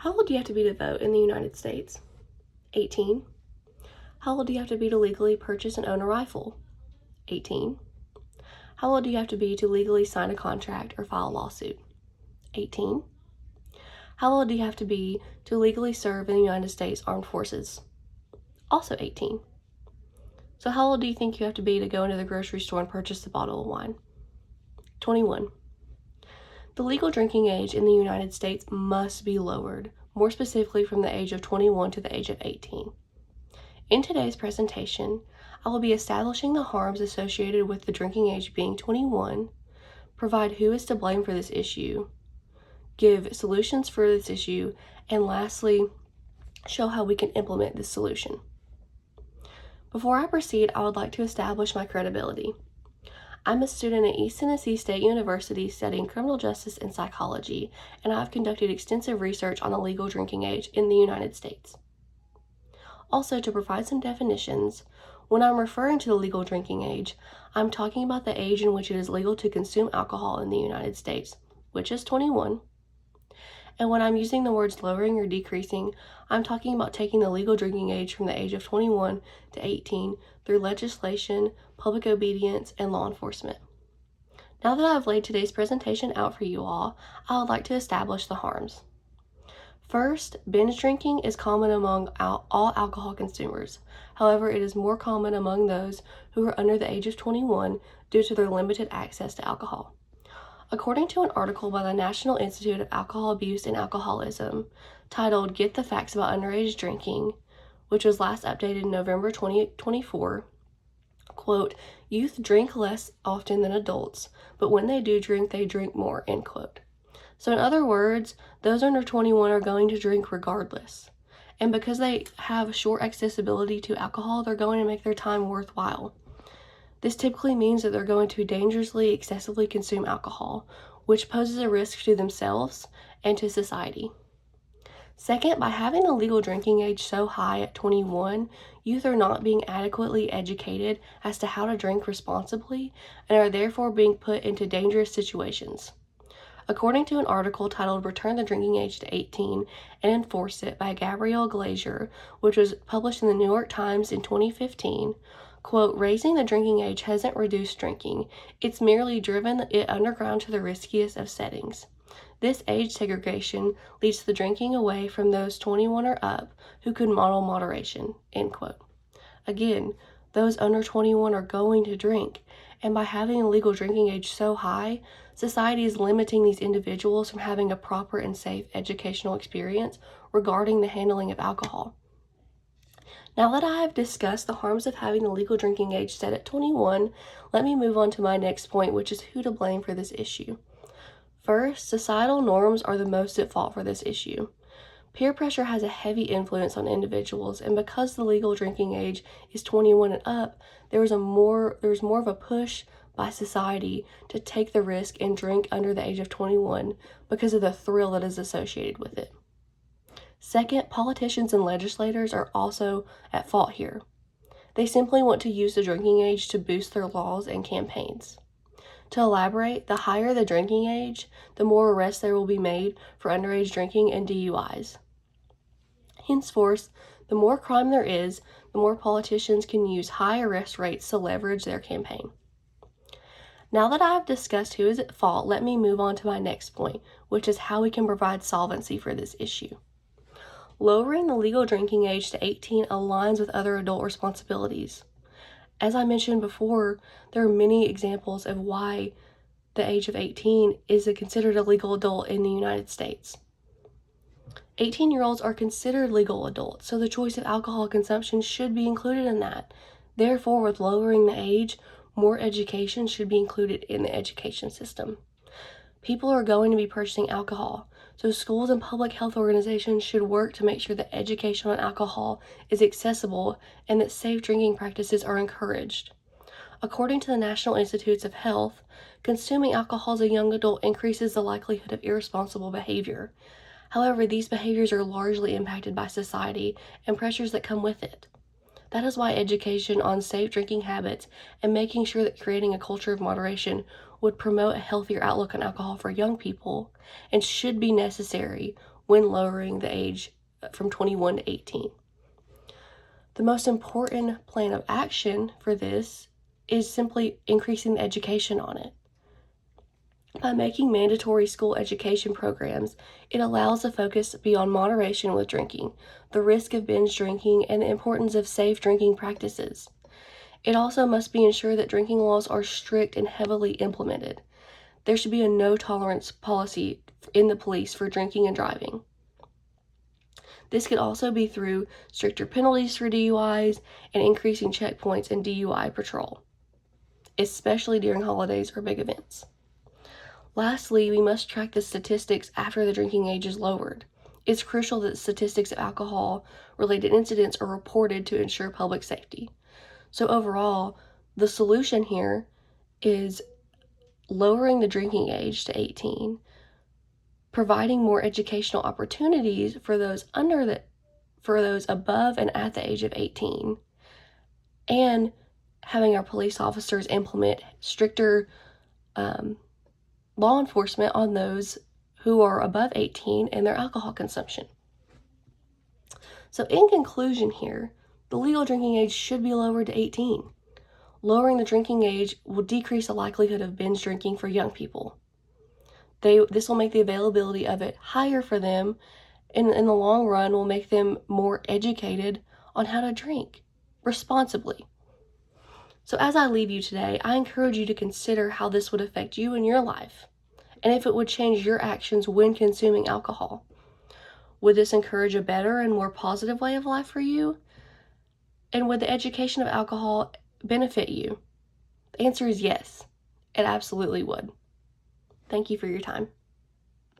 How old do you have to be to vote in the United States? 18. How old do you have to be to legally purchase and own a rifle? 18. How old do you have to be to legally sign a contract or file a lawsuit? 18. How old do you have to be to legally serve in the United States Armed Forces? Also 18. So how old do you think you have to be to go into the grocery store and purchase a bottle of wine? 21. The legal drinking age in the United States must be lowered, more specifically from the age of 21 to the age of 18. In today's presentation, I will be establishing the harms associated with the drinking age being 21, provide who is to blame for this issue, give solutions for this issue, and lastly, show how we can implement this solution. Before I proceed, I would like to establish my credibility. I'm a student at East Tennessee State University studying criminal justice and psychology, and I've conducted extensive research on the legal drinking age in the United States. Also, to provide some definitions, when I'm referring to the legal drinking age, I'm talking about the age in which it is legal to consume alcohol in the United States, which is 21. And when I'm using the words lowering or decreasing, I'm talking about taking the legal drinking age from the age of 21 to 18 through legislation, public obedience, and law enforcement. Now that I've laid today's presentation out for you all, I would like to establish the harms. First, binge drinking is common among all alcohol consumers. However, it is more common among those who are under the age of 21 due to their limited access to alcohol. According to an article by the National Institute of Alcohol Abuse and Alcoholism titled "Get the Facts About Underage Drinking," which was last updated in November 2024, quote, "Youth drink less often than adults, but when they drink more," end quote. So in other words, those under 21 are going to drink regardless. And because they have short accessibility to alcohol, they're going to make their time worthwhile. This typically means that they're going to dangerously, excessively consume alcohol, which poses a risk to themselves and to society. Second, by having the legal drinking age so high at 21, youth are not being adequately educated as to how to drink responsibly and are therefore being put into dangerous situations. According to an article titled "Return the Drinking Age to 18 and Enforce It" by Gabrielle Glazier, which was published in the New York Times in 2015, quote, "Raising the drinking age hasn't reduced drinking, it's merely driven it underground to the riskiest of settings. This age segregation leads the drinking away from those 21 or up who could model moderation," end quote. Again, those under 21 are going to drink, and by having a legal drinking age so high, society is limiting these individuals from having a proper and safe educational experience regarding the handling of alcohol. Now that I have discussed the harms of having the legal drinking age set at 21, let me move on to my next point, which is who to blame for this issue. First, societal norms are the most at fault for this issue. Peer pressure has a heavy influence on individuals, and because the legal drinking age is 21 and up, there's more of a push by society to take the risk and drink under the age of 21 because of the thrill that is associated with it. Second, politicians and legislators are also at fault here. They simply want to use the drinking age to boost their laws and campaigns. To elaborate, the higher the drinking age, the more arrests there will be made for underage drinking and DUIs. Henceforth, the more crime there is, the more politicians can use high arrest rates to leverage their campaign. Now that I have discussed who is at fault, let me move on to my next point, which is how we can provide solvency for this issue. Lowering the legal drinking age to 18 aligns with other adult responsibilities. As I mentioned before, there are many examples of why the age of 18 is considered a legal adult in the United States. 18-year-olds are considered legal adults, so the choice of alcohol consumption should be included in that. Therefore, with lowering the age, more education should be included in the education system. People are going to be purchasing alcohol, so schools and public health organizations should work to make sure that education on alcohol is accessible and that safe drinking practices are encouraged. According to the National Institutes of Health, consuming alcohol as a young adult increases the likelihood of irresponsible behavior. However, these behaviors are largely impacted by society and pressures that come with it. That is why education on safe drinking habits and making sure that creating a culture of moderation would promote a healthier outlook on alcohol for young people and should be necessary when lowering the age from 21 to 18. The most important plan of action for this is simply increasing the education on it. By making mandatory school education programs, it allows the focus beyond moderation with drinking, the risk of binge drinking, and the importance of safe drinking practices. It also must be ensured that drinking laws are strict and heavily implemented. There should be a no-tolerance policy in the police for drinking and driving. This could also be through stricter penalties for DUIs and increasing checkpoints and DUI patrol, especially during holidays or big events. Lastly, we must track the statistics after the drinking age is lowered. It's crucial that statistics of alcohol-related incidents are reported to ensure public safety. So overall, the solution here is lowering the drinking age to 18, providing more educational opportunities for those above and at the age of 18, and having our police officers implement stricter law enforcement on those who are above 18 and their alcohol consumption. So in conclusion here, the legal drinking age should be lowered to 18. Lowering the drinking age will decrease the likelihood of binge drinking for young people. This will make the availability of it higher for them, and in the long run will make them more educated on how to drink responsibly. So as I leave you today, I encourage you to consider how this would affect you in your life, and if it would change your actions when consuming alcohol. Would this encourage a better and more positive way of life for you? And would the education of alcohol benefit you? The answer is yes, it absolutely would. Thank you for your time.